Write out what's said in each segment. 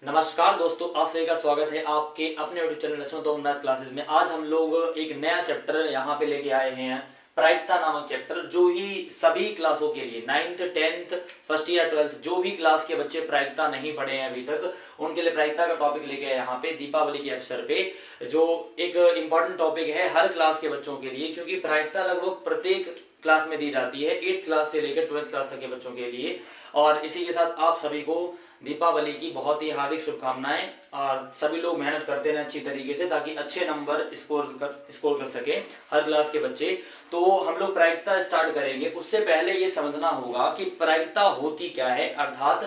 नमस्कार दोस्तों, आप सभी का स्वागत है आपके अपने यूट्यूब चैनल लक्ष्मण तो मैथ क्लासेस में। आज हम लोग एक नया चैप्टर यहाँ पे लेके आए हैं, प्रायिकता नामक चैप्टर, जो ही सभी क्लासों के लिए 9th 10th first year 12th जो भी क्लास के बच्चे प्रायिकता नहीं पढ़े हैं अभी तक, उनके लिए प्रायिकता का टॉपिक लेके आए यहाँ पे दीपावली के अवसर पे, जो एक इम्पॉर्टेंट टॉपिक है हर क्लास के बच्चों के लिए, क्योंकि प्रायिकता लगभग प्रत्येक क्लास में दी जाती है 8th क्लास से लेकर 12th क्लास तक के बच्चों के लिए। और इसी के साथ आप सभी को दीपावली की बहुत ही हार्दिक शुभकामनाएं, और सभी लोग मेहनत करते रहें अच्छी तरीके से ताकि अच्छे नंबर स्कोर कर सके हर क्लास के बच्चे। तो हम लोग प्रायिकता स्टार्ट करेंगे, उससे पहले ये समझना होगा कि प्रायिकता होती क्या है, अर्थात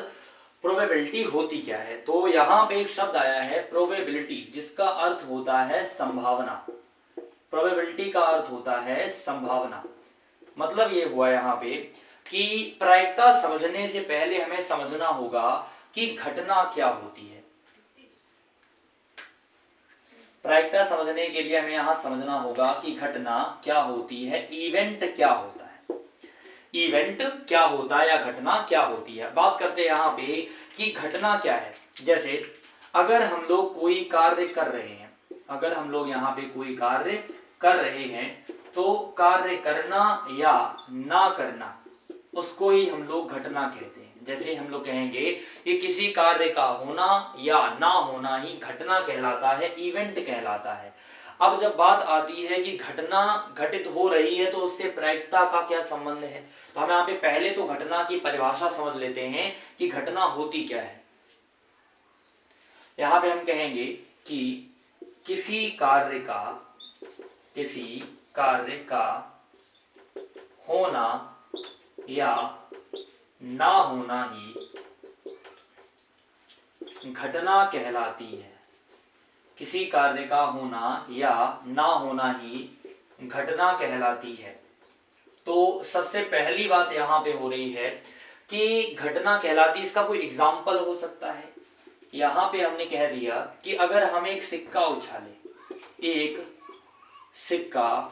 प्रोबेबिलिटी होती क्या है। तो यहाँ पे एक शब्द आया है प्रोबेबिलिटी, जिसका अर्थ होता है संभावना। प्रोबेबिलिटी का अर्थ होता है संभावना। मतलब ये हुआ यहाँ पे कि प्रायिकता समझने से पहले हमें समझना होगा कि घटना क्या होती है। प्रायिकता समझने के लिए हमें यहां समझना होगा कि घटना क्या होती है, इवेंट क्या होता है। इवेंट क्या होता है या घटना क्या होती है। बात करते हैं यहाँ पे कि घटना क्या है। जैसे अगर हम लोग कोई कार्य कर रहे हैं, अगर हम लोग यहाँ पे कोई कार्य कर रहे हैं, तो कार्य करना या ना करना, उसको ही हम लोग घटना कहते हैं। जैसे हम लोग कहेंगे कि किसी कार्य का होना या ना होना ही घटना कहलाता है, इवेंट कहलाता है। अब जब बात आती है कि घटना घटित हो रही है, तो उससे प्रायिकता का क्या संबंध है, तो हम यहाँ पे पहले तो घटना की परिभाषा समझ लेते हैं कि घटना होती क्या है। यहाँ पे हम कहेंगे कि किसी कार्य का होना या ना होना ही घटना कहलाती है। किसी कार्य का होना या ना होना ही घटना कहलाती है। तो सबसे पहली बात यहाँ पे हो रही है कि घटना कहलाती, इसका कोई एग्जाम्पल हो सकता है। यहाँ पे हमने कह दिया कि अगर हम एक सिक्का उछालें, एक सिक्का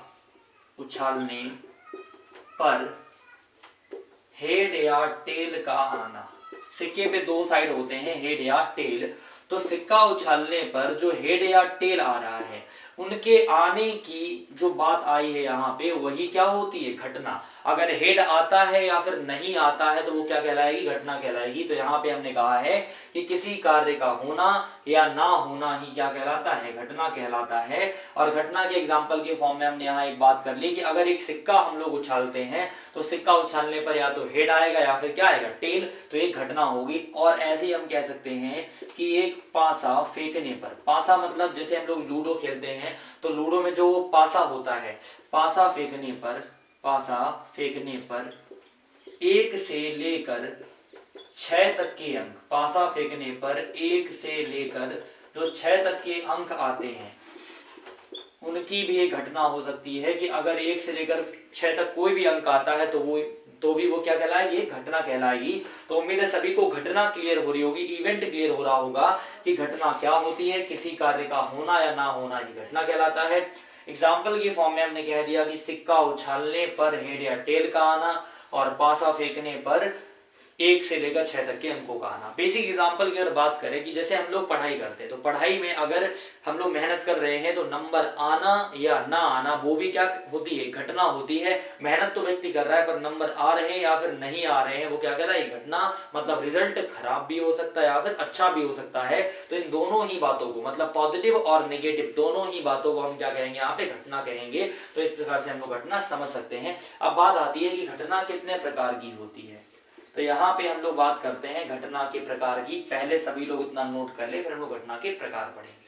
उछालने पर हेड या टेल का आना, सिक्के पे दो साइड होते हैं, हेड या टेल। तो सिक्का उछालने पर जो हेड या टेल आ रहा है, उनके आने की जो बात आई है यहाँ पे, वही क्या होती है, घटना। अगर हेड आता है या फिर नहीं आता है तो वो क्या कहलाएगी, घटना कहलाएगी। तो यहाँ पे हमने कहा है कि किसी कार्य का होना या ना होना ही क्या कहलाता है, घटना कहलाता है। और घटना के एग्जाम्पल के फॉर्म में हमने यहाँ एक बात कर ली कि अगर एक सिक्का हम लोग उछालते हैं, तो सिक्का उछालने पर या तो हेड आएगा या फिर क्या आएगा, टेल, तो एक घटना होगी। और ऐसे ही हम कह सकते हैं कि एक पासा फेंकने पर, पासा मतलब जैसे हम लोग लूडो खेलते हैं, तो लूडो में जो पासा होता है, पासा फेंकने पर 1 से लेकर 6 तक के अंक, पासा फेंकने पर 1 से लेकर जो 6 तक के अंक आते हैं, उनकी भी एक घटना हो सकती है। कि अगर 1 से लेकर 6 तक कोई भी अंक आता है तो भी वो क्या कहलाएगी, एक घटना कहलाएगी। तो उम्मीद है सभी को घटना क्लियर हो रही होगी, इवेंट क्लियर हो रहा होगा कि घटना क्या होती है। किसी कार्य का होना या ना होना ही घटना कहलाता है। एग्जाम्पल के फॉर्म में हमने कह दिया कि सिक्का उछालने पर हेड या टेल का आना, और पासा फेंकने पर 1 से लेकर 6 तक के अंकों का आना। बेसिक एग्जाम्पल की अगर बात करें कि जैसे हम लोग पढ़ाई करते हैं, तो पढ़ाई में अगर हम लोग मेहनत कर रहे हैं, तो नंबर आना या ना आना वो भी क्या होती है, घटना होती है। मेहनत तो व्यक्ति कर रहा है, पर नंबर आ रहे हैं या फिर नहीं आ रहे हैं, वो क्या कह रहा है, घटना। मतलब रिजल्ट खराब भी हो सकता है या फिर अच्छा भी हो सकता है। तो इन दोनों ही बातों को, मतलब पॉजिटिव और नेगेटिव दोनों ही बातों को हम क्या कहेंगे, यहाँ पे घटना कहेंगे। तो इस प्रकार से हम लोग घटना समझ सकते हैं। अब बात आती है कि घटना कितने प्रकार की होती है। तो यहाँ पे हम लोग बात करते हैं घटना के प्रकार की। पहले सभी लोग इतना नोट कर ले, फिर हम लोग घटना के प्रकार पढ़ेंगे।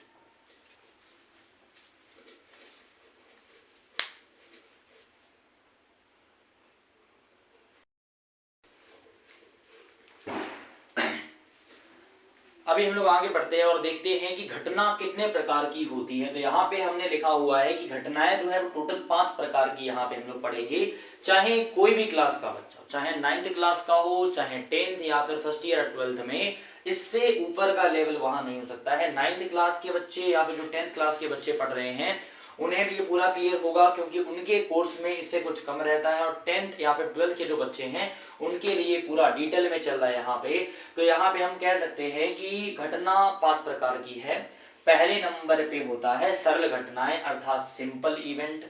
अभी हम लोग आगे बढ़ते हैं और देखते हैं कि घटना कितने प्रकार की होती है। तो यहाँ पे हमने लिखा हुआ है कि घटनाएं जो है वो टोटल 5 प्रकार की यहाँ पे हम लोग पढ़ेंगे। चाहे कोई भी क्लास का बच्चा हो, चाहे 9th क्लास का हो, चाहे 10th या फिर फर्स्ट ईयर 12th में, इससे ऊपर का लेवल वहां नहीं हो सकता है। 9th क्लास के बच्चे या फिर जो 10th क्लास के बच्चे पढ़ रहे हैं, उन्हें भी ये पूरा क्लियर होगा, क्योंकि उनके कोर्स में इससे कुछ कम रहता है और 10th या फिर 12th के जो बच्चे हैं उनके लिए पूरा डिटेल में चल रहा है यहाँ पे। तो यहाँ पे हम कह सकते हैं कि घटना 5 प्रकार की है। पहले नंबर पे होता है सरल घटनाएं अर्थात सिंपल इवेंट।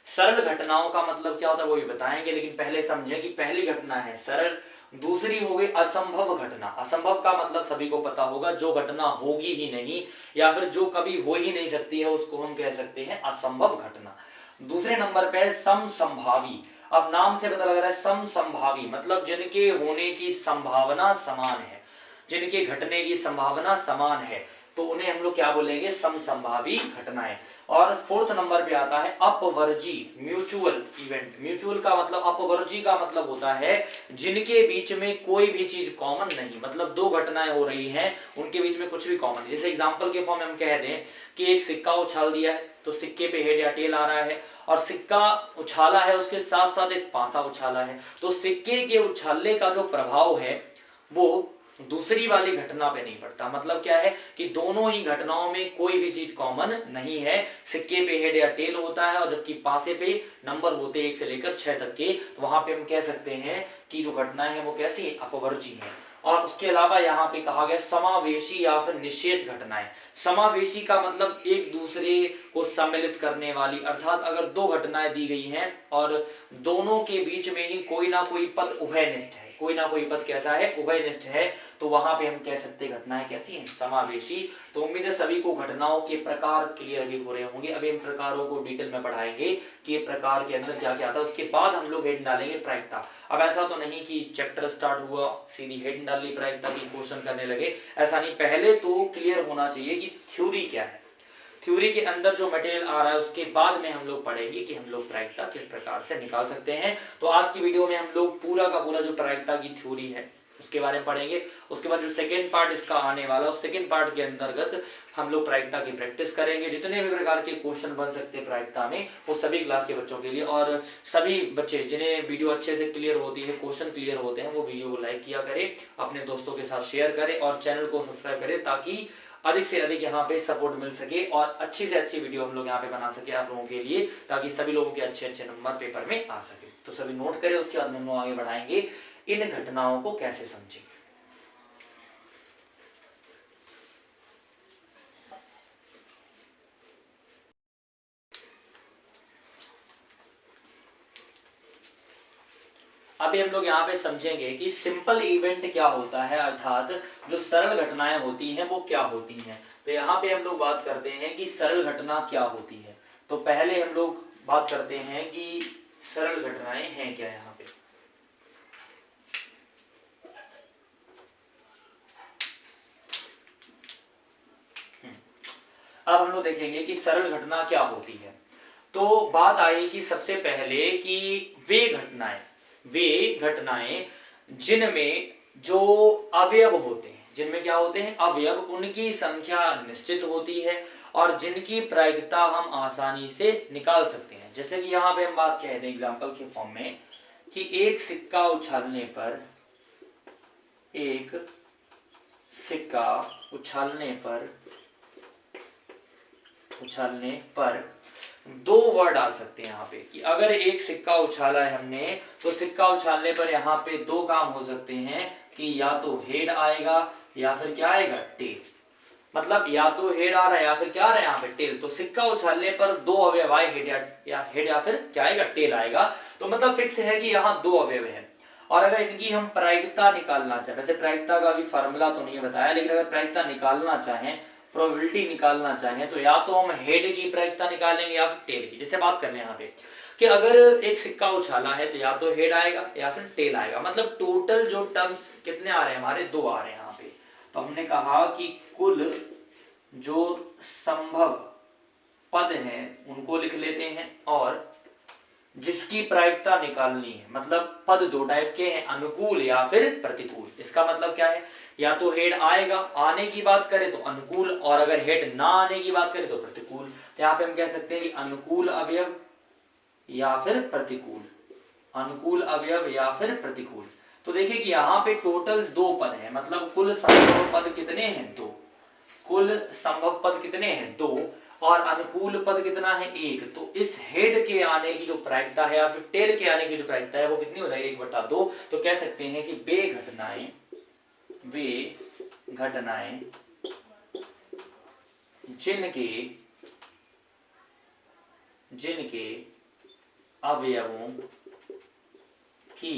सरल घटनाओं का मतलब क्या होता है वो भी बताएंगे, लेकिन पहले समझें कि पहली घटना है सरल, दूसरी हो गई असंभव घटना। असंभव का मतलब सभी को पता होगा, जो घटना होगी ही नहीं या फिर जो कभी हो ही नहीं सकती है उसको हम कह सकते हैं असंभव घटना। दूसरे नंबर पे है समसंभावी। अब नाम से पता लग रहा है समसंभावी मतलब जिनके होने की संभावना समान है, जिनके घटने की संभावना समान है, तो उन्हें हम लोग क्या बोलेंगे, समसंभावी घटनाएं। और फोर्थ नंबर पे आता है अपवर्जी म्यूचुअल इवेंट। म्यूचुअल का मतलब, अपवर्जी का मतलब होता है जिनके बीच में कोई भी चीज कॉमन नहीं, मतलब दो घटनाएं हो रही हैं उनके बीच में कुछ भी कॉमन नहीं। जैसे एग्जांपल के फॉर्म में हम कह दें कि एक सिक्का उछाल दिया है तो सिक्के पे हेड या टेल आ रहा है, और सिक्का उछाला है उसके साथ साथ एक पासा उछाला है, तो सिक्के के उछालने का जो प्रभाव है वो दूसरी वाली घटना पे नहीं पड़ता। मतलब क्या है कि दोनों ही घटनाओं में कोई भी चीज कॉमन नहीं है। सिक्के पे हेड या टेल होता है और जबकि पासे पे नंबर होते हैं 1 से लेकर 6 तक के, तो वहां पे हम कह सकते हैं कि जो घटनाएं हैं वो कैसी है, अपवर्जी है। और उसके अलावा यहाँ पे कहा गया समावेशी या फिर निशेष घटनाएं। समावेशी का मतलब एक दूसरे को सम्मिलित करने वाली, अर्थात अगर दो घटनाएं दी गई हैं और दोनों के बीच में ही कोई ना कोई पद उभयनिष्ठ है, कोई ना कोई पद कैसा है, उभयनिष्ठ है, तो वहां पे हम कह सकते हैं घटनाएं कैसी हैं, समावेशी। तो उम्मीद है सभी को घटनाओं के प्रकार क्लियर भी हो रहे होंगे। अब इन प्रकारों को डिटेल में पढ़ाएंगे कि ये प्रकार के अंदर क्या क्या आता है। उसके बाद हम लोग हेड डालेंगे प्रायिकता। अब ऐसा तो नहीं कि चैप्टर स्टार्ट हुआ सीधी हेड डाल ली प्रायिकता की क्वेश्चन करने लगे, ऐसा नहीं। पहले तो क्लियर होना चाहिए कि थ्योरी क्या है, थ्योरी के अंदर जो मटेरियल आ रहा है उसके बाद में हम लोग पढ़ेंगे कि हम लोग प्रायिकता किस प्रकार से निकाल सकते हैं। तो आज की वीडियो में हम लोग पूरा का पूरा जो प्रायिकता की थ्योरी है उसके बारे में पढ़ेंगे। उसके बाद जो सेकेंड पार्ट इसका आने वाला है उस सेकेंड पार्ट के अंतर्गत हम लोग प्रायिकता की प्रैक्टिस करेंगे। जितने भी प्रकार के क्वेश्चन बन सकते हैं प्रायिकता में वो सभी क्लास के बच्चों के लिए, और सभी बच्चे जिन्हें वीडियो अच्छे से क्लियर होती है, क्वेश्चन क्लियर होते हैं, वो वीडियो को लाइक किया करें, अपने दोस्तों के साथ शेयर करें और चैनल को सब्सक्राइब करें ताकि अधिक से अधिक यहाँ पे सपोर्ट मिल सके और अच्छी से अच्छी वीडियो हम लोग यहाँ पे बना सके आप लोगों के लिए, ताकि सभी लोगों के अच्छे अच्छे नंबर पेपर में आ सके। तो सभी नोट करें, उसके बाद हम लोग आगे बढ़ाएंगे इन घटनाओं को कैसे समझें। अभी हम लोग यहाँ पे समझेंगे कि सिंपल इवेंट क्या होता है, अर्थात जो सरल घटनाएं होती हैं वो क्या होती हैं। तो यहाँ पे हम लोग बात करते हैं कि सरल घटना क्या होती है। तो पहले हम लोग बात करते हैं कि सरल घटनाएं हैं क्या। यहाँ पे अब हम लोग देखेंगे कि सरल घटना क्या होती है। तो बात आई कि सबसे पहले कि वे घटनाएं जिनमें जो अवयव होते हैं, जिनमें क्या होते हैं, अवयव, उनकी संख्या निश्चित होती है और जिनकी प्रायिकता हम आसानी से निकाल सकते हैं। जैसे कि यहाँ पे हम बात कह दें एग्जांपल के फॉर्म में कि एक सिक्का उछालने पर दो वर्ड आ सकते हैं यहाँ पे कि अगर एक सिक्का उछाला है हमने तो सिक्का उछालने पर यहाँ पे दो काम हो सकते हैं कि या तो हेड आएगा या फिर क्या आएगा, टेल। मतलब या तो हेड आ रहा है या फिर क्या आ रहा है यहाँ पे, टेल। तो सिक्का उछालने पर दो अवयव आए, हेड या फिर क्या आएगा, टेल आएगा। तो मतलब फिक्स है कि यहाँ दो अवयव है। और अगर इनकी हम प्रायिकता निकालना चाहें, वैसे प्रायिकता का भी फार्मूला तो नहीं बताया, लेकिन अगर प्रायिकता निकालना चाहें, प्रोबेबिलिटी निकालना चाहें, तो या तो हम हेड की प्रायिकता निकालेंगे या फिर टेल की। जैसे बात करने यहाँ पे कि अगर एक सिक्का उछाला है तो या तो हेड आएगा या फिर टेल आएगा। मतलब टोटल जो टर्म्स कितने आ रहे हैं हमारे, दो आ रहे हैं यहाँ पे। तो हमने कहा कि कुल जो संभव पद हैं उनको लिख लेते हैं और जिसकी प्रायिकता निकालनी है, मतलब पद दो टाइप के हैं, अनुकूल या फिर प्रतिकूल। इसका मतलब क्या है, या तो हेड आएगा, आने की बात करें तो अनुकूल, और अगर हेड ना आने की बात करें तो प्रतिकूल। तो यहाँ पे हम कह सकते हैं कि अनुकूल अवयव या फिर प्रतिकूल, अनुकूल अवयव या फिर प्रतिकूल। तो देखिए कि यहाँ पे टोटल दो पद है, मतलब कुल संभव पद कितने हैं, दो। कुल संभव पद कितने हैं, दो। और अनुकूल पद कितना है 1, तो इस हेड के आने की जो प्रायिकता है या फिर टेल के आने की जो प्रायिकता है वो कितनी हो जाएगी 1/2। तो कह सकते हैं कि वे घटनाएं जिनके अवयवों की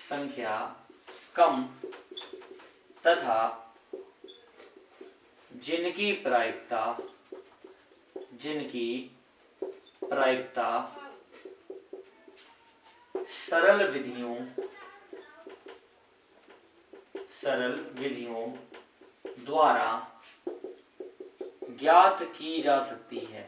संख्या कम तथा जिनकी प्रायिकता सरल विधियों द्वारा ज्ञात की जा सकती है।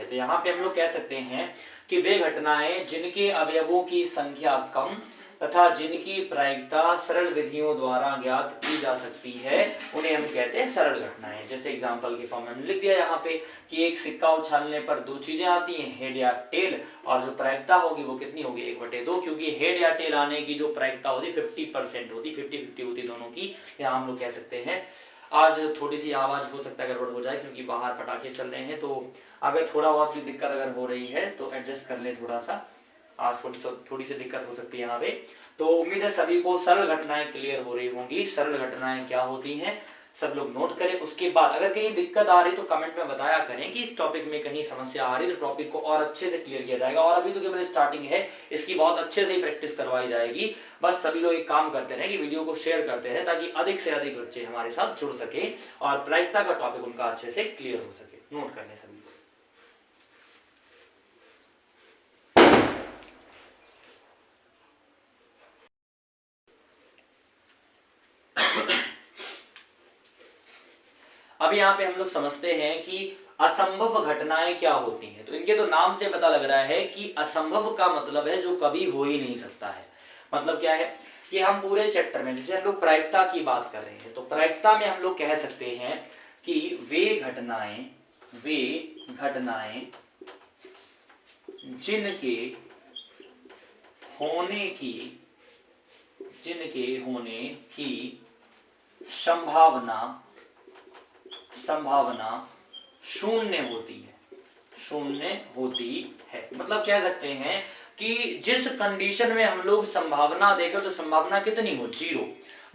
तो यहाँ पे हम लोग कह सकते हैं कि वे घटनाएं जिनके अवयवों की संख्या कम तथा जिनकी प्रायिकता सरल विधियों द्वारा ज्ञात की जा सकती है उन्हें हम कहते हैं सरल घटनाएं। जैसे एग्जांपल के फॉर्म में लिख दिया यहाँ पे कि एक सिक्का उछालने पर दो चीजें आती हैं, हेड या टेल, और जो प्रायिकता होगी वो कितनी होगी 1/2, क्योंकि हेड या टेल आने की जो प्रायिकता होती 50% होती, 50-50 होती दोनों की। यहाँ हम लोग कह सकते हैं। आज थोड़ी सी आवाज हो सकता है गड़बड़ हो जाए क्योंकि बाहर पटाखे चल रहे हैं, तो अगर थोड़ा बहुत भी दिक्कत अगर हो रही है तो एडजस्ट कर ले थोड़ा सा। आज थोड़ी सी दिक्कत हो सकती है यहाँ पे। तो उम्मीद है सभी को सरल घटनाएं क्लियर हो रही होंगी। सरल घटनाएं क्या होती हैं सब लोग नोट करें। उसके बाद अगर कहीं दिक्कत आ रही तो कमेंट में बताया करें कि इस टॉपिक में कहीं समस्या आ रही, तो टॉपिक को और अच्छे से क्लियर किया जाएगा। और अभी तो केवल स्टार्टिंग है, इसकी बहुत अच्छे से प्रैक्टिस करवाई जाएगी। बस सभी लोग एक काम करते रहे कि वीडियो को शेयर करते रहे ताकि अधिक से अधिक बच्चे हमारे साथ जुड़ सके और प्रायिकता का टॉपिक उनका अच्छे से क्लियर हो सके। नोट करने सभी। अब यहाँ पे हम लोग समझते हैं कि असंभव घटनाएं क्या होती हैं। तो इनके तो नाम से पता लग रहा है कि असंभव का मतलब है जो कभी हो ही नहीं सकता है। मतलब क्या है कि हम पूरे चैप्टर में जैसे हम लोग प्रायिकता की बात कर रहे हैं, तो प्रायिकता में हम लोग कह सकते हैं कि वे घटनाएं जिनके होने की संभावना शून्य होती है। मतलब कह सकते हैं कि जिस कंडीशन में हम लोग संभावना देखें तो संभावना कितनी हो 0,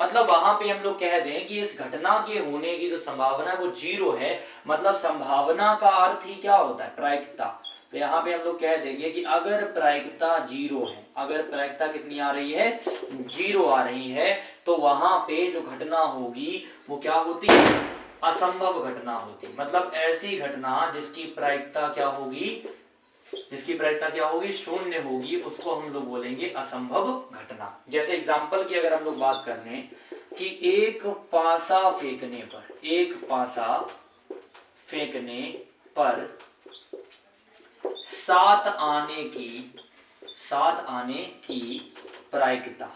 मतलब वहां पे हम लोग कह दें कि इस घटना के होने की जो संभावना है वो 0 है। मतलब संभावना का अर्थ ही क्या होता है प्रायिकता। तो यहाँ पे हम लोग कह देंगे कि अगर प्रायिकता 0 है, अगर प्रायिकता कितनी आ रही है 0 आ रही है, तो वहां पे जो घटना होगी वो क्या होती है असंभव घटना होती। मतलब ऐसी घटना जिसकी प्रायिकता क्या होगी शून्य होगी, उसको हम लोग बोलेंगे असंभव घटना। जैसे एग्जांपल की अगर हम लोग बात कर लें कि एक पासा फेंकने पर 7 आने की प्रायिकता।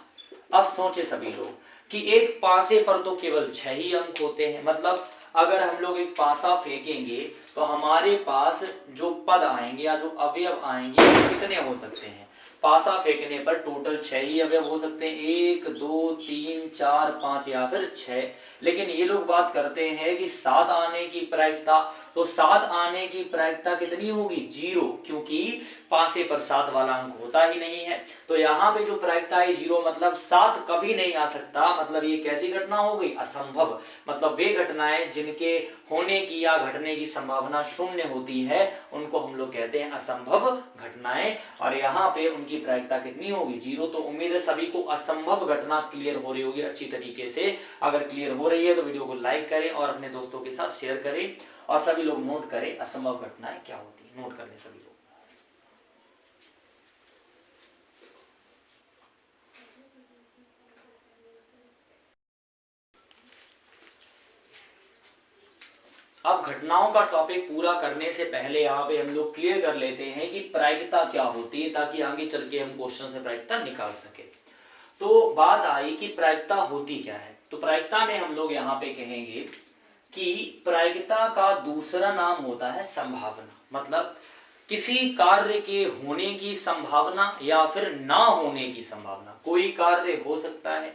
अब सोचे सभी लोग कि एक पासे पर तो केवल 6 ही अंक होते हैं। मतलब अगर हम लोग एक पासा फेंकेंगे तो हमारे पास जो पद आएंगे या जो अवयव आएंगे वो कितने हो सकते हैं। पासा फेंकने पर टोटल 6 ही अवयव हो सकते हैं, 1 2 3 4 5 या फिर 6। लेकिन ये लोग बात करते हैं कि 7 आने की प्रायिकता। तो 7 आने की प्रायिकता कितनी होगी 0, क्योंकि पासे पर 7 वाला अंक होता ही नहीं है। तो यहाँ पे जो प्रायिकता है 0, मतलब 7 कभी नहीं आ सकता। मतलब ये कैसी घटना हो गई असंभव। मतलब वे घटनाएं जिनके होने की या घटने की संभावना शून्य होती है उनको हम लोग कहते हैं असंभव घटनाएं। और यहाँ पे उनकी प्रायिकता कितनी होगी 0। तो उम्मीद है सभी को असंभव घटना क्लियर हो रही होगी अच्छी तरीके से। अगर क्लियर हो रही है तो वीडियो को लाइक करें और अपने दोस्तों के साथ शेयर करें और सभी लोग नोट करें असंभव घटनाएं क्या होती है। नोट कर लें सभी लोग। अब घटनाओं का टॉपिक पूरा करने से पहले यहाँ पे हम लोग क्लियर कर लेते हैं कि प्रायिकता क्या होती है, ताकि आगे चल के हम क्वेश्चन से प्रायिकता निकाल सके। तो बात आई कि प्रायिकता होती क्या है। तो प्रायिकता में हम लोग यहाँ पे कहेंगे कि प्रायिकता का दूसरा नाम होता है संभावना। मतलब किसी कार्य के होने की संभावना या फिर ना होने की संभावना। कोई कार्य हो सकता है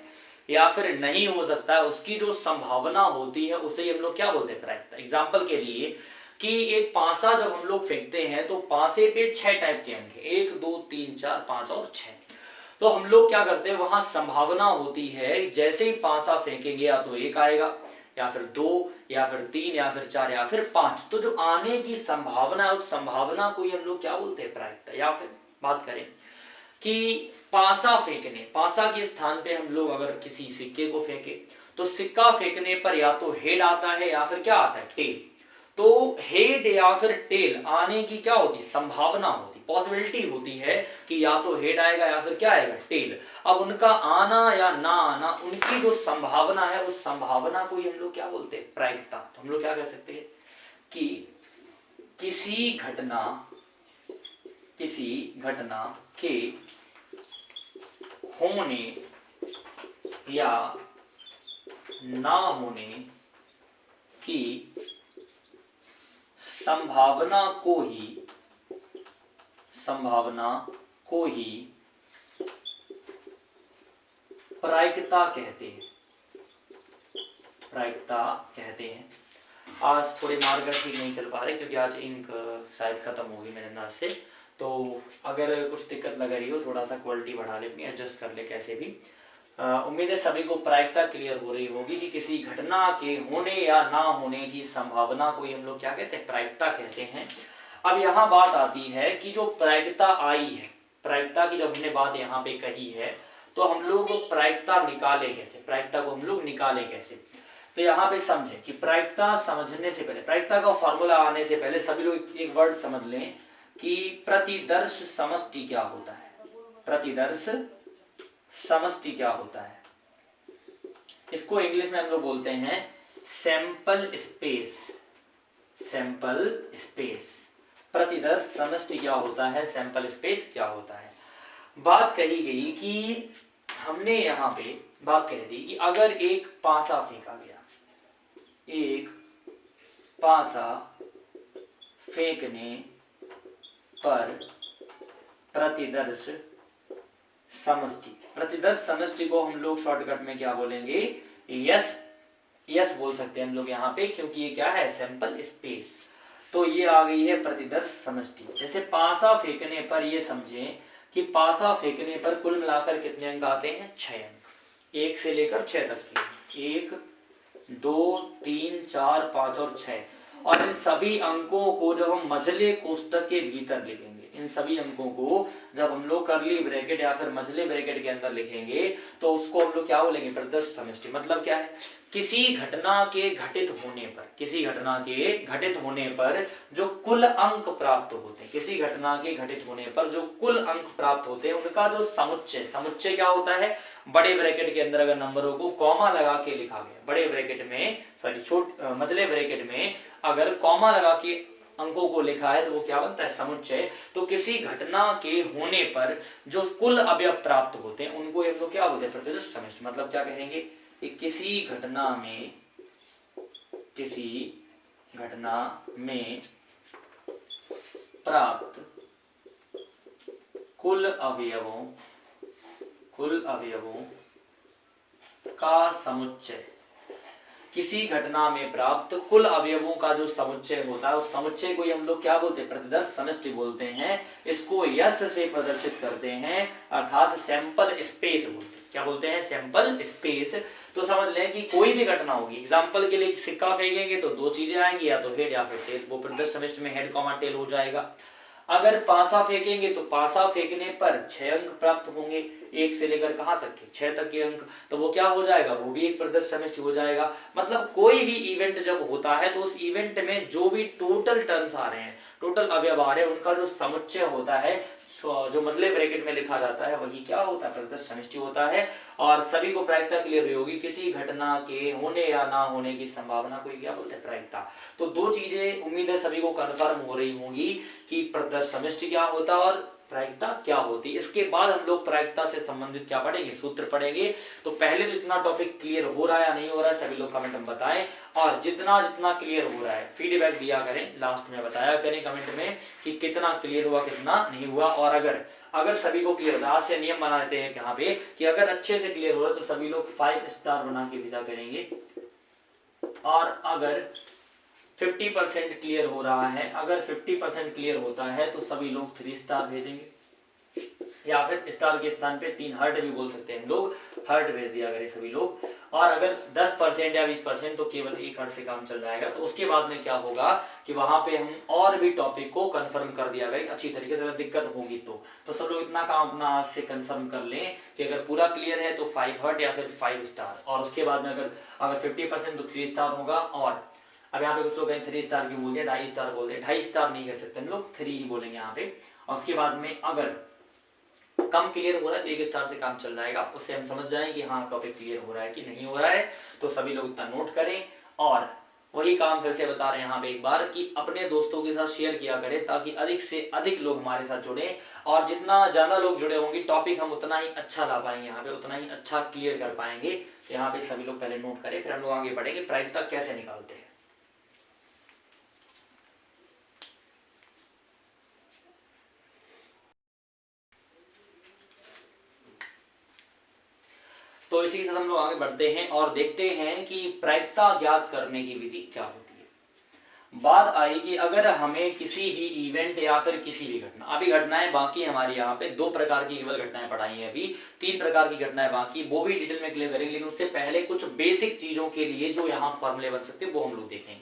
या फिर नहीं हो सकता है, उसकी जो संभावना होती है उसे हम लोग क्या बोलते हैं, प्रायिकता। एग्जाम्पल के लिए कि एक पासा जब हम लोग फेंकते हैं तो पासे पे 6 टाइप के अंक है, 1 2 3 4 5 और 6। तो हम लोग क्या करते हैं, वहां संभावना होती है जैसे ही पासा फेंकेंगे या तो 1 आएगा, या फिर 2, या फिर 3, या फिर 4, या फिर 5। तो जो आने की संभावना है उस संभावना को ही हम लोग क्या बोलते हैं, प्रायिकता। या फिर बात करें कि पासा फेंकने, पासा के स्थान पे हम लोग अगर किसी सिक्के को फेंके तो सिक्का फेंकने पर या तो हेड आता है या फिर क्या आता है, टेल। तो हेड या फिर टेल आने की क्या होती, संभावना होती, पॉसिबिलिटी होती है कि या तो हेड आएगा या फिर क्या आएगा, टेल। अब उनका आना या ना आना, उनकी जो संभावना है उस संभावना को ही हम लोग क्या बोलते हैं, प्रायिकता। तो हम लोग क्या कह सकते हैं कि किसी घटना के होने या ना होने की संभावना को ही प्रायिकता कहते हैं। आज थोड़े मार्कर ठीक नहीं चल पा रहे क्योंकि आज इंक शायद खत्म होगी मेरे अंदाज से, तो अगर कुछ दिक्कत लग रही हो थोड़ा सा क्वालिटी बढ़ा ले अपनी, एडजस्ट कर ले कैसे भी। उम्मीद है सभी को प्रायिकता क्लियर हो रही होगी कि किसी घटना के होने या ना होने की संभावना को ही हम लोग क्या कहते हैं, प्रायिकता कहते हैं। अब यहाँ बात आती है कि जो प्रायिकता आई है, प्रायिकता की जब हमने बात यहाँ पे कही है तो हम लोग प्रायिकता निकाले कैसे, प्रायिकता को हम लोग निकाले कैसे। तो यहाँ पे समझे कि प्रायिकता समझने से पहले, प्रायिकता का फॉर्मूला आने से पहले सभी लोग एक वर्ड समझ लें कि प्रतिदर्श समष्टि क्या होता है। प्रतिदर्श समष्टि क्या होता है, इसको इंग्लिश में हम लोग बोलते हैं सैंपल स्पेस। सैंपल स्पेस, प्रतिदर्श समष्टि क्या होता है, सैंपल स्पेस क्या होता है। बात कही गई कि हमने यहाँ पे बात कह दी कि अगर एक पासा फेंका गया, एक पासा फेंकने पर प्रतिदर्श समष्टि, प्रतिदर्श समष्टि को हम लोग शॉर्टकट में क्या बोलेंगे, यस बोल सकते हैं हम लोग यहाँ पे, क्योंकि ये क्या है, सैंपल स्पेस। तो ये आ गई है प्रतिदर्श समष्टि। जैसे पासा फेंकने पर ये समझें कि पासा फेंकने पर कुल मिलाकर कितने अंक आते हैं, 6 अंक, 1 से लेकर 6 तक के, 1 2 3 4 5 और 6। और इन सभी अंकों को जब हम मझले कोष्ठक के भीतर लिखेंगे, इन सभी अंकों को जब हम लोग करली ब्रैकेट या फिर मझले ब्रैकेट के अंदर लिखेंगे तो उसको हम लोग क्या बोलेंगे, प्रतिदर्श समष्टि। मतलब क्या है, किसी घटना के घटित होने पर, किसी घटना के घटित होने पर जो कुल अंक प्राप्त होते हैं, किसी घटना के घटित होने पर जो कुल अंक प्राप्त होते हैं उनका जो समुच्चय, समुच्चय क्या होता है, बड़े ब्रैकेट के अंदर अगर नंबरों को कॉमा लगा के लिखा गया, बड़े ब्रैकेट में सॉरी मझले ब्रैकेट में अगर कॉमा लगा के अंकों को लिखा है तो वो क्या बनता है, समुच्चय। तो किसी घटना के होने पर जो कुल अवयव प्राप्त होते हैं उनको हम लोग क्या बोलते हैं, प्रतिदर्श समष्टि। मतलब क्या कहेंगे कि किसी घटना में प्राप्त कुल अवयवों का समुच्चय, किसी घटना में प्राप्त कुल अवयवों का जो समुच्चय होता है उस समुच्चय को हम लोग क्या बोलते हैं, प्रतिदर्श समष्टि बोलते हैं। इसको यस से प्रदर्शित करते हैं, अर्थात सैंपल स्पेस बोलते हैं। क्या बोलते हैं, सैंपल स्पेस। तो समझ लें कि कोई भी घटना होगी, एग्जाम्पल के लिए सिक्का फेंकेंगे तो 2 चीजें आएंगी, या तो हेड या फिर टेल, वो प्रतिदर्श समष्टि में हेड कॉमा टेल हो जाएगा। अगर पासा फेंकेंगे तो पासा फेंकने पर 6 अंक प्राप्त होंगे, 1 से लेकर कहां तक के, 6 तक के अंक, तो वो क्या हो जाएगा, वो भी एक प्रतिदर्श समष्टि हो जाएगा। मतलब कोई भी इवेंट जब होता है तो उस इवेंट में जो भी टोटल टर्म्स आ रहे हैं, टोटल अवयव आ रहे हैं, उनका जो समुच्चय होता है, जो मझले ब्रैकेट में लिखा जाता है, वही क्या होता है, प्रतिदर्श समष्टि होता है। और सभी को प्रायिकता क्लियर हुई होगी, किसी घटना के होने या ना होने की संभावना को क्या बोलते हैं, प्रायिकता। तो 2 चीजें उम्मीद है सभी को कंफर्म हो रही होंगी कि प्रतिदर्श समष्टि क्या होता है और प्रायिकता क्या होती है। इसके बाद हम लोग प्रायिकता से संबंधित क्या पढ़ेंगे, सूत्र पढ़ेंगे। तो पहले तो इतना टॉपिक क्लियर हो रहा है या नहीं हो रहा है, सभी लोग कमेंट में बताएं, और जितना जितना क्लियर हो रहा है फीडबैक दिया करें, लास्ट में बताया करें कमेंट में कि कितना क्लियर हुआ कितना नहीं हुआ। और अगर अगर सभी को क्लियर होता है, आज से नियम बना देते हैं यहाँ पे कि अगर अच्छे से क्लियर हो रहा है तो सभी लोग 5 स्टार बना के भेजा करेंगे, और अगर 50% क्लियर हो रहा है, अगर 50% क्लियर होता है तो सभी लोग 3 स्टार भेजेंगे, या फिर स्टार के स्थान पे 3 हर्ट भी बोल सकते हैं हम लोग, हर्ट भेज दिया करें सभी लोग। और अगर 10% या 20% तो केवल 1 हर्ट से काम चल जाएगा। तो उसके बाद में क्या होगा कि वहां पे हम और भी टॉपिक को कंफर्म कर दिया गया अच्छी तरीके से, अगर दिक्कत होगी तो सब लोग इतना काम अपना आज से कंफर्म कर लें कि अगर पूरा क्लियर है तो 5 हर्ट या फिर 5 स्टार, और उसके बाद में अगर 50% तो 3 स्टार होगा। और अब यहाँ पे कुछ लोग कहें 3 स्टार क्यों बोल दिया, 2.5 स्टार बोल दिया, 2.5 स्टार नहीं कह सकते हम लोग, 3 ही बोलेंगे यहाँ पे। और उसके बाद में अगर कम क्लियर हो रहा है तो 1 स्टार से काम चल जाएगा, उससे हम समझ जाएं कि हाँ टॉपिक क्लियर हो रहा है कि नहीं हो रहा है। तो सभी लोग इतना नोट करें, और वही काम फिर से बता रहे हैं यहाँ पे एक बार कि अपने दोस्तों के साथ शेयर किया करें ताकि अधिक से अधिक लोग हमारे साथ जुड़े, और जितना ज्यादा लोग जुड़े होंगे टॉपिक हम उतना ही अच्छा ला पाएंगे, यहाँ पे उतना ही अच्छा क्लियर कर पाएंगे। तो यहाँ पे सभी लोग पहले नोट करें, फिर हम लोग आगे बढ़ेंगे प्रायिकता कैसे निकालते हैं। तो इसी के साथ हम लोग आगे बढ़ते हैं और देखते हैं कि प्रायिकता ज्ञात करने की विधि क्या होती है। बात आई कि अगर हमें किसी भी इवेंट या फिर किसी भी घटना, अभी घटनाएं बाकी हमारी यहाँ पे 2 प्रकार की केवल घटनाएं पढ़ाई हैं, अभी 3 प्रकार की घटनाएं बाकी, वो भी डिटेल में क्लियर करेंगे, लेकिन उससे पहले कुछ बेसिक चीजों के लिए जो यहाँ फॉर्मूले बन सकते हैं वो हम लोग देखेंगे।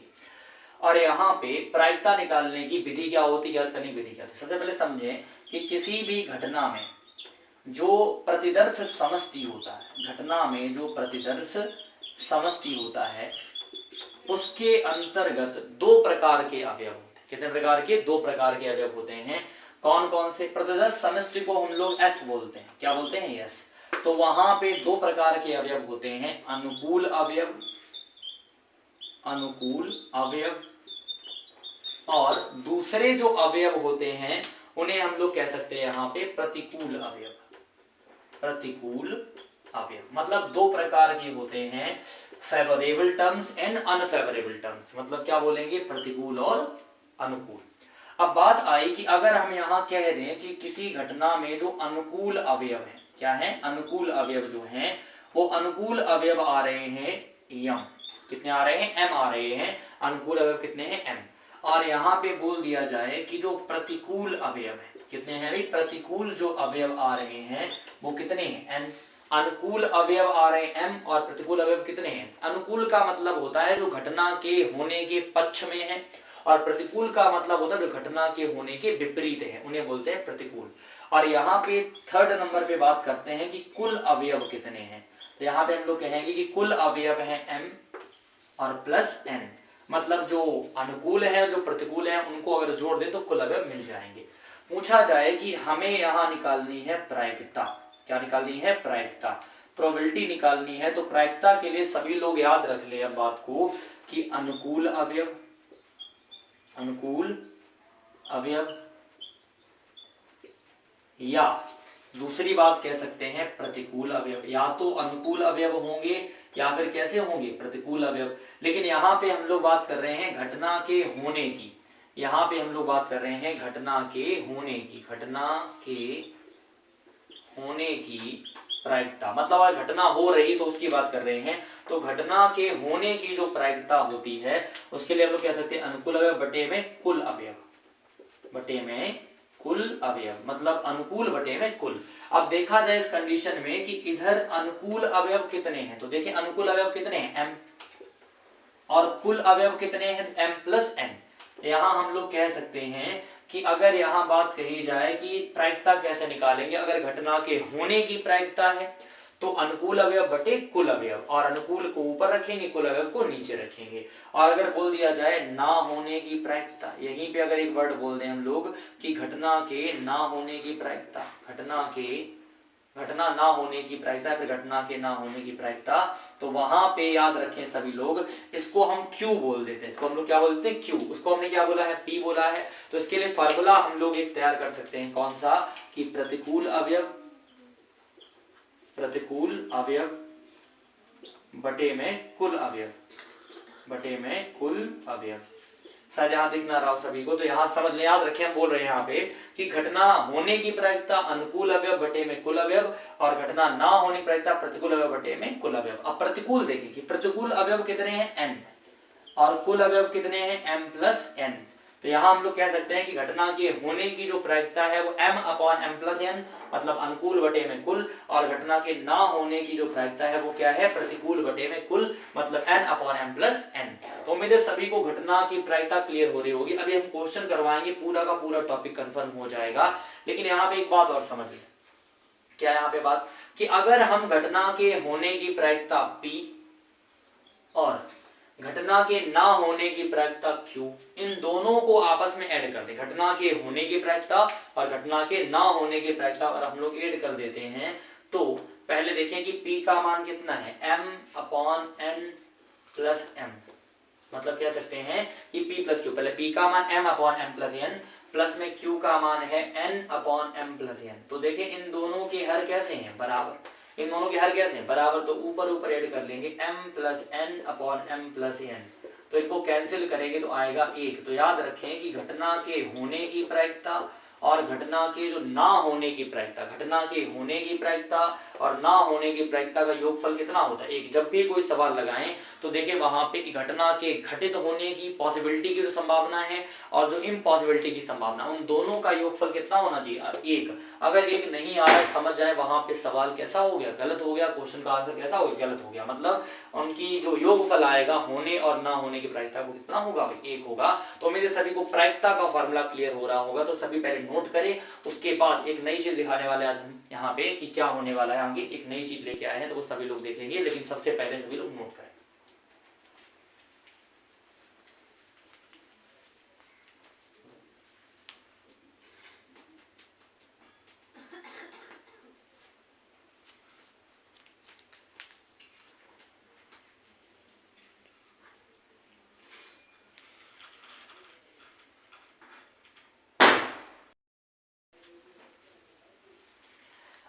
और यहाँ पे प्रायिकता निकालने की विधि क्या होती है, ज्ञात करने की विधि क्या होती है। सबसे पहले समझें कि किसी भी घटना में जो प्रतिदर्श समष्टि होता है, घटना में जो प्रतिदर्श समष्टि होता है उसके अंतर्गत 2 प्रकार के अवयव होते हैं। कितने प्रकार के? 2 प्रकार के अवयव होते हैं। कौन कौन से? प्रतिदर्श समष्टि को हम लोग एस बोलते हैं। क्या बोलते हैं? एस। तो वहां पे 2 प्रकार के अवयव होते हैं, अनुकूल अवयव, अनुकूल अवयव, और दूसरे जो अवयव होते हैं उन्हें हम लोग कह सकते हैं यहाँ पे प्रतिकूल अवयव। प्रतिकूल अवयव मतलब 2 प्रकार के होते हैं, favourable terms and unfavourable terms. मतलब क्या बोलेंगे? प्रतिकूल और अनुकूल। अब बात आई कि अगर हम यहाँ कह दें कि किसी घटना में जो अनुकूल अवयव है, क्या है? अनुकूल अवयव जो हैं वो अनुकूल अवयव आ रहे हैं यम। कितने आ रहे हैं? एम आ रहे हैं। अनुकूल अवयव कितने हैं? एम। और यहाँ पे बोल दिया जाए कि जो प्रतिकूल अवयव है, कितने हैं भाई? प्रतिकूल जो अवयव आ रहे हैं वो कितने हैं? एन। अनुकूल अवयव आ रहे हैं एम, और प्रतिकूल अवयव कितने हैं? अनुकूल का मतलब होता है जो घटना के होने के पक्ष में है, और प्रतिकूल का मतलब होता है जो घटना के होने के विपरीत है, उन्हें बोलते हैं प्रतिकूल। और यहाँ पे 3rd नंबर पे बात करते हैं कि कुल अवयव कितने हैं। तो यहाँ पे हम लोग कहेंगे कि कुल अवयव है एम और प्लस एन। मतलब जो अनुकूल है जो प्रतिकूल है उनको अगर जोड़ दे तो कुल अवयव मिल जाएंगे। पूछा जाए कि हमें यहाँ निकालनी है प्रायिकता। क्या निकालनी है? प्रायिकता, प्रोबेबिलिटी निकालनी है। तो प्रायिकता के लिए सभी लोग याद रख ले अब बात को कि अनुकूल अवयव, अनुकूल अवयव, या दूसरी बात कह सकते हैं प्रतिकूल अवयव। या तो अनुकूल अवयव होंगे या फिर कैसे होंगे? प्रतिकूल अवयव। लेकिन यहाँ पे हम लोग बात कर रहे हैं घटना के होने की, यहाँ पे हम लोग बात कर रहे हैं घटना के होने की, घटना के होने की प्रायिकता। मतलब अगर घटना हो रही तो उसकी बात कर रहे हैं। तो घटना के होने की जो प्रायिकता होती है उसके लिए हम लोग कह सकते हैं अनुकूल अवयव बटे में कुल अवयव, बटे में कुल अवयव। मतलब अनुकूल बटे में कुल। अब देखा जाए इस कंडीशन में कि इधर अनुकूल अवयव कितने हैं, तो देखिए अनुकूल अवयव कितने हैं? एम। और कुल अवयव कितने हैं? M plus n. यहाँ हम लोग कह सकते हैं कि अगर यहाँ बात कही जाए कि प्रायिकता कैसे निकालेंगे, अगर घटना के होने की प्रायिकता है तो अनुकूल अवयव बटे कुल अवयव, और अनुकूल को ऊपर रखेंगे, कुल अवयव को नीचे रखेंगे। और अगर बोल दिया जाए ना होने की प्रायिकता, यहीं पे अगर एक वर्ड बोल दें हम लोग कि घटना के ना होने की प्रायिकता, घटना ना होने की प्रायिकता, फिर घटना के ना होने की प्रायिकता, तो वहां पे याद रखें सभी लोग, इसको हम क्यू बोल देते हैं। इसको हम लोग क्या बोलते हैं? क्यू। उसको हमने क्या बोला है? पी बोला है। तो इसके लिए फार्मूला हम लोग एक तैयार कर सकते हैं, कौन सा? कि प्रतिकूल अवयव, प्रतिकूल अवयव बटे में कुल अवयव, बटे में कुल अवयव। शायद यहाँ दिख ना रहा हो सभी को, तो यहाँ समझ लें, याद रखें, हम बोल रहे हैं यहाँ पे कि घटना होने की प्रायिकता अनुकूल अवयव बटे में कुल अवयव और घटना ना होने की प्रायिकता प्रतिकूल अवयव बटे में कुल अवयव। अब प्रतिकूल देखिए कि प्रतिकूल अवयव कितने हैं n और कुल अवयव कितने हैं m प्लस n। तो यहाँ हम लोग कह सकते हैं कि घटना के होने की जो प्रायिकता है वो m upon m plus n, मतलब अनुकूल बटे में कुल, और घटना के ना होने की जो प्रायिकता है वो क्या है, प्रतिकूल बटे में कुल, मतलब n upon m plus n। तो उम्मीद है सभी को घटना की प्रायिकता क्लियर हो रही होगी। अभी हम क्वेश्चन करवाएंगे, पूरा का पूरा टॉपिक कंफर्म हो जाएगा। लेकिन यहाँ पे एक बात और समझ लीजिए, क्या यहाँ पे बात, कि अगर हम घटना के होने की प्रायिकता p और घटना के ना होने की प्रायिकता q, इन दोनों को आपस में ऐड कर दें, घटना के होने की प्रायिकता और घटना के ना होने की प्रायिकता और हम लोग ऐड कर देते हैं, तो पहले देखें कि p का मान कितना है, m upon n plus m, मतलब कह सकते हैं कि p प्लस q, पहले p का मान m upon m plus n, plus में q का मान है n upon m plus n। तो देखें इन दोनों के हर कैसे हैं, बराबर, इन दोनों के हर कैसे हैं, बराबर, तो ऊपर ऊपर ऐड कर लेंगे m plus n upon m plus n, तो इनको कैंसिल करेंगे तो आएगा 1। तो याद रखें कि घटना के होने की प्रायिकता और घटना के जो ना होने की प्रायिकता, घटना के होने की प्रायिकता और ना होने की प्रायिकता का योगफल कितना होता है 1। जब भी कोई सवाल लगाएं तो देखें वहां पे कि घटना के घटित होने की पॉसिबिलिटी की जो संभावना है और जो इम्पॉसिबिलिटी की संभावना, उन दोनों का योगफल कितना होना चाहिए 1। अगर 1 नहीं आ रहा, समझ जाए वहां पे सवाल कैसा हो गया, गलत हो गया, क्वेश्चन का आंसर कैसा हो गया, गलत हो गया, मतलब उनकी जो योगफल आएगा होने और ना होने की प्रायिकता को कितना होगा भाई 1 होगा। तो मेरे सभी को प्रायिकता का फॉर्मूला क्लियर हो रहा होगा, तो सभी पहले नोट करें, उसके बाद एक नई चीज दिखाने वाले आज हम यहाँ पे कि क्या होने वाला है आगे, एक नई चीज लेके आए हैं, तो वो सभी लोग देखेंगे, लेकिन सबसे पहले सभी लोग नोट करें।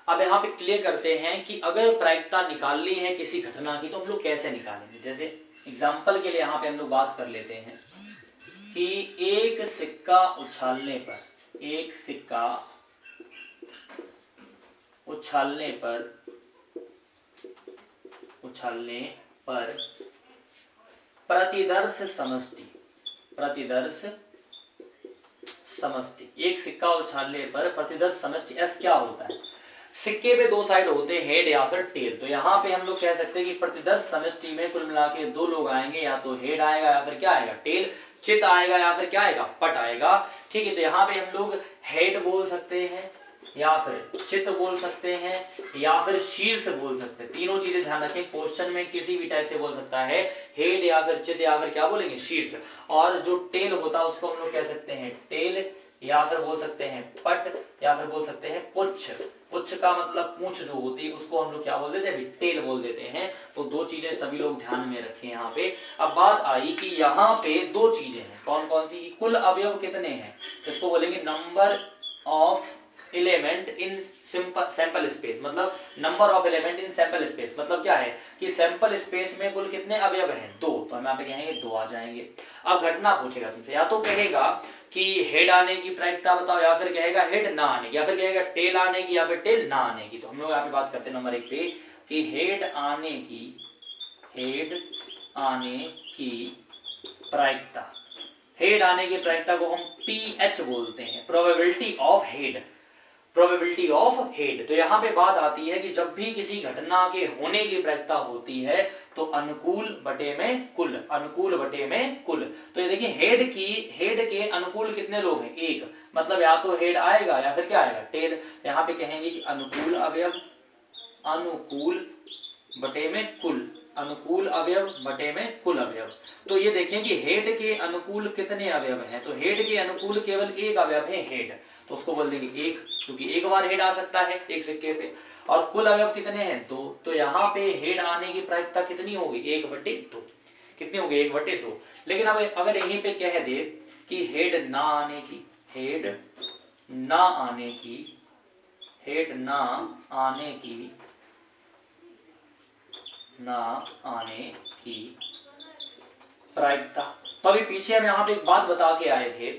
अब यहाँ पे क्लियर करते हैं कि अगर प्रायिकता निकालनी है किसी घटना की तो हम लोग कैसे निकालेंगे। जैसे एग्जाम्पल के लिए यहाँ पे हम लोग बात कर लेते हैं कि एक सिक्का उछालने पर, एक सिक्का उछालने पर प्रतिदर्श समष्टि, प्रतिदर्श समष्टि, एक सिक्का उछालने पर प्रतिदर्श समष्टि S क्या होता है। सिक्के पे दो साइड होते हैं, हेड या फिर टेल, तो यहाँ पे हम लोग कह सकते हैं कि प्रतिदर्श समष्टि में कुल मिला के दो लोग आएंगे, या तो हेड आएगा या फिर क्या आएगा टेल, चित आएगा या फिर क्या आएगा पट आएगा। ठीक है, तो यहाँ पे हम लोग हेड बोल सकते हैं या फिर चित बोल सकते हैं या फिर शीर्ष बोल सकते हैं, तीनों चीजें ध्यान रखें, क्वेश्चन में किसी भी टाइप से बोल सकता है, हेड या फिर चित या फिर क्या बोलेंगे शीर्ष। और जो टेल होता है उसको हम लोग कह सकते हैं टेल या फिर बोल सकते हैं पट या फिर बोल सकते हैं पुच्छ। पुच्छ का मतलब पूंछ जो होती है उसको हम लोग क्या बोल देते हैं, टेल बोल देते हैं। तो दो चीजें सभी लोग ध्यान में रखें यहाँ पे। अब बात आई कि यहाँ पे दो चीजें हैं, कौन कौन सी, कुल अवयव कितने हैं, इसको बोलेंगे number of element in sample space, मतलब number of element in sample space, मतलब क्या है कि सैंपल स्पेस में कुल कितने अवयव हैं 2, तो हम यहाँ पे कहेंगे 2 आ जाएंगे। अब घटना पूछेगा तुमसे, या तो कहेगा कि हेड आने की प्रायिकता बताओ, या फिर कहेगा हेड ना आने की, या फिर कहेगा टेल आने की या फिर टेल ना आने की। तो हम लोग यहाँ पे बात करते हैं नंबर 1 पे कि हेड आने की प्रायिकता, हेड आने की प्रायिकता को हम PH बोलते हैं, probability of head, probability of head. तो यहाँ पे बात आती है कि जब भी किसी घटना के होने की प्रायिकता होती है तो अनुकूल बटे में कुल, अनुकूल बटे में कुल। तो ये देखिए हेड के अनुकूल कितने लोग हैं 1, मतलब या तो हेड आएगा या फिर क्या आएगा टेल। यहाँ पे कहेंगे कि अनुकूल अवयव, अनुकूल बटे में कुल, अनुकूल अवयव बटे में कुल अवयव। तो ये देखें कि हेड के अनुकूल कितने अवयव हैं, तो हेड के अनुकूल केवल एक अवयव है हेड, तो उसको बोल देंगे 1, क्योंकि एक बार हेड आ सकता है एक सिक्के पे। और कुल अवयव कितने हैं 2, तो यहाँ पे हेड आने की प्रायिकता कितनी होगी 1/2, कितनी होगी 1/2। लेकिन अब अगर यहीं पे कह दे कि हेड ना आने की, हेड ना आने की, हेड ना आने की, ना आने की प्रायिकता, तो अभी पीछे हम यहाँ पे एक बात बता के आए थे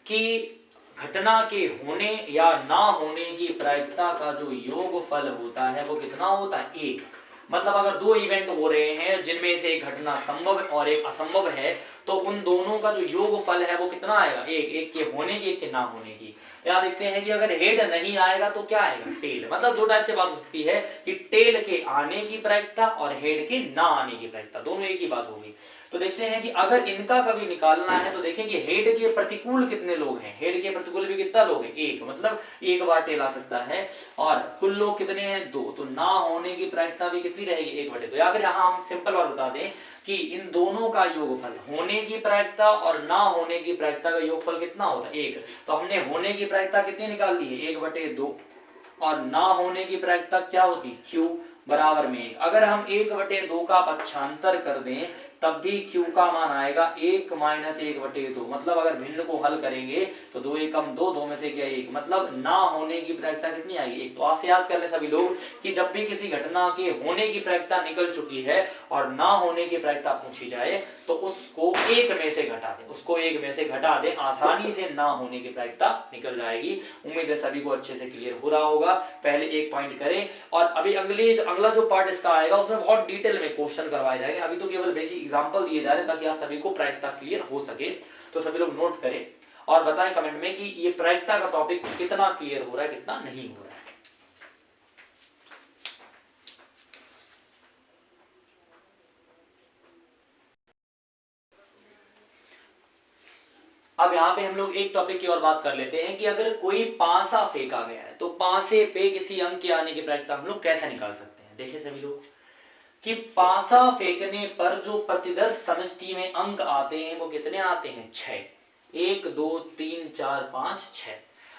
कि घटना के होने या ना होने की प्रायिकता का जो योगफल होता है वो कितना होता है, एक। मतलब अगर दो इवेंट हो रहे हैं जिनमें से एक घटना संभव और एक असंभव है, तो उन दोनों का जो योगफल है वो कितना आएगा, एक। एक के होने की, एक के ना होने की। यहाँ देखते हैं कि अगर हेड नहीं आएगा तो क्या आएगा, टेल। मतलब दो टाइप से बात हो सकती है कि टेल के आने की प्रायिकता और हेड के ना आने की प्रायिकता, दोनों एक ही बात होगी। तो देखते हैं कि अगर इनका कभी निकालना है तो देखेंगे हेड के प्रतिकूल कितने लोग हैं। हेड के प्रतिकूल भी कितना लोग हैं, एक। मतलब एक बार टेल आ सकता है। और कुल लोग कितने हैं, दो। तो ना होने की प्रायिकता भी कितनी रहेगी, एक बटे दो। या फिर यहाँ हम सिंपल बात बता दें कि इन दोनों का योगफल, होने की प्रायिकता और ना होने की प्रायिकता का योगफल कितना होता है, एक। तो हमने होने की प्रायिकता कितनी निकाल दी है, एक बटे दो। और ना होने की प्रायिकता क्या होती, Q बराबर में एक। अगर हम एक बटे दो का पक्षांतर कर दें तब भी Q का मान आएगा एक माइनस एक बटे दो। मतलब अगर भिन्न को हल करेंगे तो दो एकम दो, दो में से क्या एक, मतलब ना होने की प्रायिकता कितनी आएगी, एक। तो आज से याद कर ले सभी लोग कि जब भी किसी घटना के होने की प्रायिकता निकल चुकी है और ना होने की प्रायिकता पूछी जाए तो उसको एक में से घटा दे, उसको एक में से घटा दे, आसानी से ना होने की प्रायिकता निकल जाएगी। उम्मीद है सभी को अच्छे से क्लियर हो रहा होगा। पहले एक पॉइंट करें और अभी अगला जो पार्ट इसका आएगा उसमें बहुत डिटेल में क्वेश्चन करवाए जाएंगे। अभी तो केवल बेसिक एग्जांपल दिए जा रहे हैं ताकि आप सभी को प्रायिकता क्लियर हो सके। तो सभी लोग नोट करें और बताएं कमेंट में कि ये प्रायिकता का टॉपिक कितना क्लियर हो रहा है, कितना नहीं हो रहा है। अब यहाँ पे हम लोग एक टॉपिक की और बात कर लेते हैं कि अगर कोई पासा फेंका गया है तो पासे पे किसी अंक के आने की प्रायिकता हम लोग कैसे निकाल सकते हैं। देखिए सभी लोग कि पासा फेंकने पर जो प्रतिदर्श समष्टि में अंक आते हैं वो कितने आते हैं, 6। 1 2 3 4 5 6।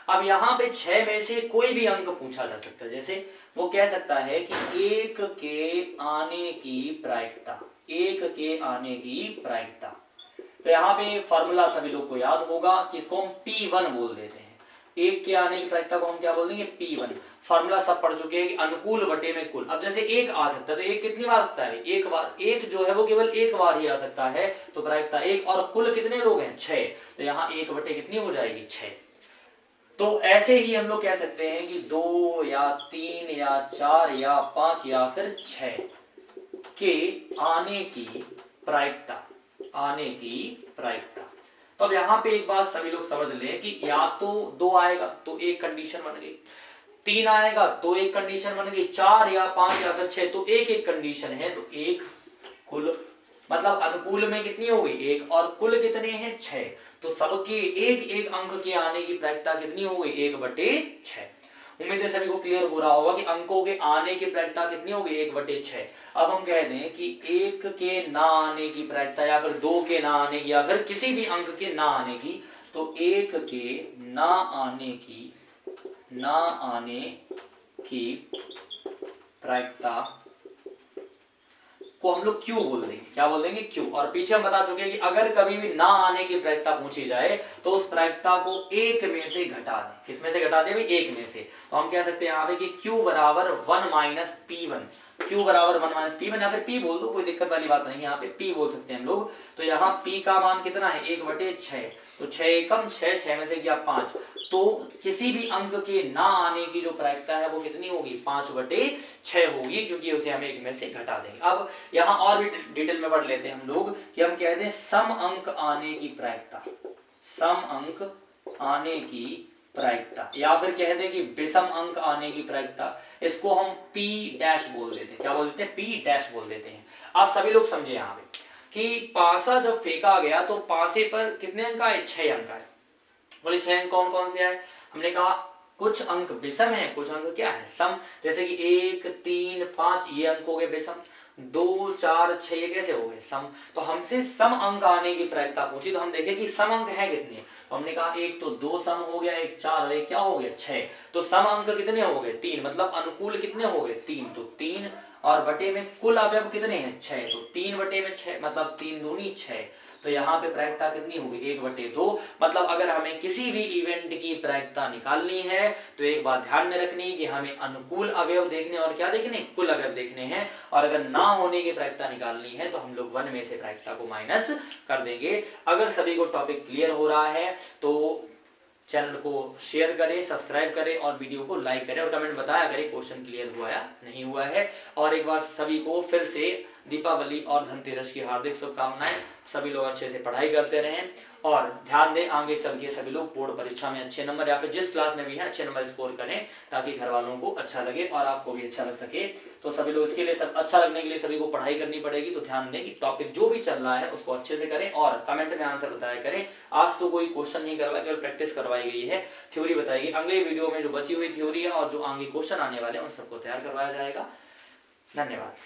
अब यहाँ पे 6 में से कोई भी अंक पूछा जा सकता है। जैसे वो कह सकता है कि 1 के आने की प्रायिकता, 1 के आने की प्रायिकता। तो यहाँ पे फॉर्मूला सभी लोग को याद होगा कि इसको हम P1 बोल देते हैं। एक के आने की प्रायिकता को हम क्या बोल देंगे, P1। फॉर्मूला सब पढ़ चुके हैं कि अनुकूल बटे में कुल। अब जैसे एक आ सकता है तो एक कितनी बार आ सकता है, एक बार। एक जो है वो केवल एक बार ही आ सकता है, तो प्रायिकता एक। और कुल कितने लोग हैं, 6। तो यहाँ एक बटे कितनी हो जाएगी, 6। तो ऐसे ही हम लोग कह सकते हैं कि 2 या 3 या 4 या 5 या फिर 6 के आने की प्रायिकता, आने की प्रायिकता। तो अब यहाँ पे एक बात सभी लोग समझ लें कि या तो 2 आएगा तो एक कंडीशन बन गई, 3 आएगा तो एक कंडीशन बन गई, 4 या 5 या फिर 6 तो एक एक कंडीशन है। तो एक कुल मतलब अनुकूल में कितनी हो गई, एक। और कुल कितने हैं, 6। तो सबके एक एक अंक के आने की प्रायिकता कितनी हो गई, 1/6। उम्मीद है सभी को क्लियर हो रहा होगा कि अंकों के आने की प्रायिकता कितनी होगी, 1/6। अब हम कह दें कि 1 के ना आने की प्रायिकता या फिर 2 के ना आने की या फिर किसी भी अंक के ना आने की, तो 1 के ना आने की प्रायिकता को हम लोग क्यू बोल देंगे। क्या बोल देंगे, क्यू। और पीछे हम बता चुके हैं कि अगर कभी भी ना आने की प्रायिकता पूछी जाए तो उस प्रायिकता को एक में से घटा दें। किस में से घटा दें, एक में से। तो हम कह सकते हैं यहाँ पे कि Q बराबर 1 माइनस P1। Q बराबर 1 माइनस P1 या फिर P बोल दो, कोई दिक्कत वाली बात नहीं है। यहाँ पे P बोल सकते हैं हम लोग। तो यहाँ P का मान कितना है, 1/6। तो 6 एकम 6, 6 में से गया 5। तो किसी भी अंक के ना आने की जो प्रायिकता है वो कितनी होगी, 5/6 होगी, क्योंकि उसे हम एक में से घटा देंगे। अब यहाँ और भी डिटेल में पढ़ लेते हैं हम लोग कि हम कहते हैं सम अंक आने की प्रायिकता, सम अंक आने की प्रायिकता, या फिर कह दें कि विषम अंक आने की प्रायिकता। इसको हम P डैश बोल देते हैं। क्या बोल देते हैं, P डैश बोल देते हैं। आप सभी लोग समझे यहाँ पे कि पासा जब फेंका गया तो पासे पर कितने अंक आए, 6 अंक आए। बोले 6 अंक कौन कौन से आए, हमने कहा कुछ अंक विषम है, कुछ अंक क्या है, सम। जैसे कि 1 3 5 ये अंक हो गए विषम, 2 4 6 ये कैसे हो गए, सम। तो हमसे सम अंक आने की प्रायिकता पूछी तो हम देखें कि सम अंक है कितने। तो हमने कहा एक तो 2 सम हो गया, एक 4 और एक क्या हो गया, 6। तो सम अंक कितने हो गए, 3। मतलब अनुकूल कितने हो गए, 3। तो 3 और बटे में कुल अवयव कितने हैं, 6। तो 3/6 मतलब 3 दूनी 6। तो यहाँ पे प्रायिकता कितनी होगी 1/2। मतलब अगर हमें किसी भी इवेंट की प्रायिकता निकालनी है तो एक बात ध्यान में रखनी कि हमें अनुकूल अवयव देखने और क्या देखने, कुल अवयव देखने हैं। और अगर ना होने की प्रायिकता निकालनी है तो हम लोग 1 में से प्रायिकता को माइनस कर देंगे। अगर सभी को टॉपिक क्लियर हो रहा है तो चैनल को शेयर करें, सब्सक्राइब करें और वीडियो को लाइक करें और कमेंट बताया करें क्वेश्चन क्लियर हुआ या नहीं हुआ है। और एक बार सभी को फिर से दीपावली और धनतेरस की हार्दिक शुभकामनाएं। सभी लोग अच्छे से पढ़ाई करते रहें और ध्यान दें आगे चल के सभी लोग बोर्ड परीक्षा में अच्छे नंबर या फिर जिस क्लास में भी है अच्छे नंबर स्कोर करें, ताकि घर वालों को अच्छा लगे और आपको भी अच्छा लग सके। तो सभी लोग इसके लिए सब अच्छा लगने के लिए सभी को पढ़ाई करनी पड़ेगी। तो ध्यान दें कि टॉपिक जो भी चल रहा है उसको अच्छे से करें और कमेंट में आंसर बताया करें। आज तो कोई क्वेश्चन नहीं करवाया, केवल प्रैक्टिस करवाई गई है, थ्योरी बताएगी। अगले वीडियो में जो बची हुई थ्योरी है और जो आगे क्वेश्चन आने वाले हैं उन सबको तैयार करवाया जाएगा। धन्यवाद।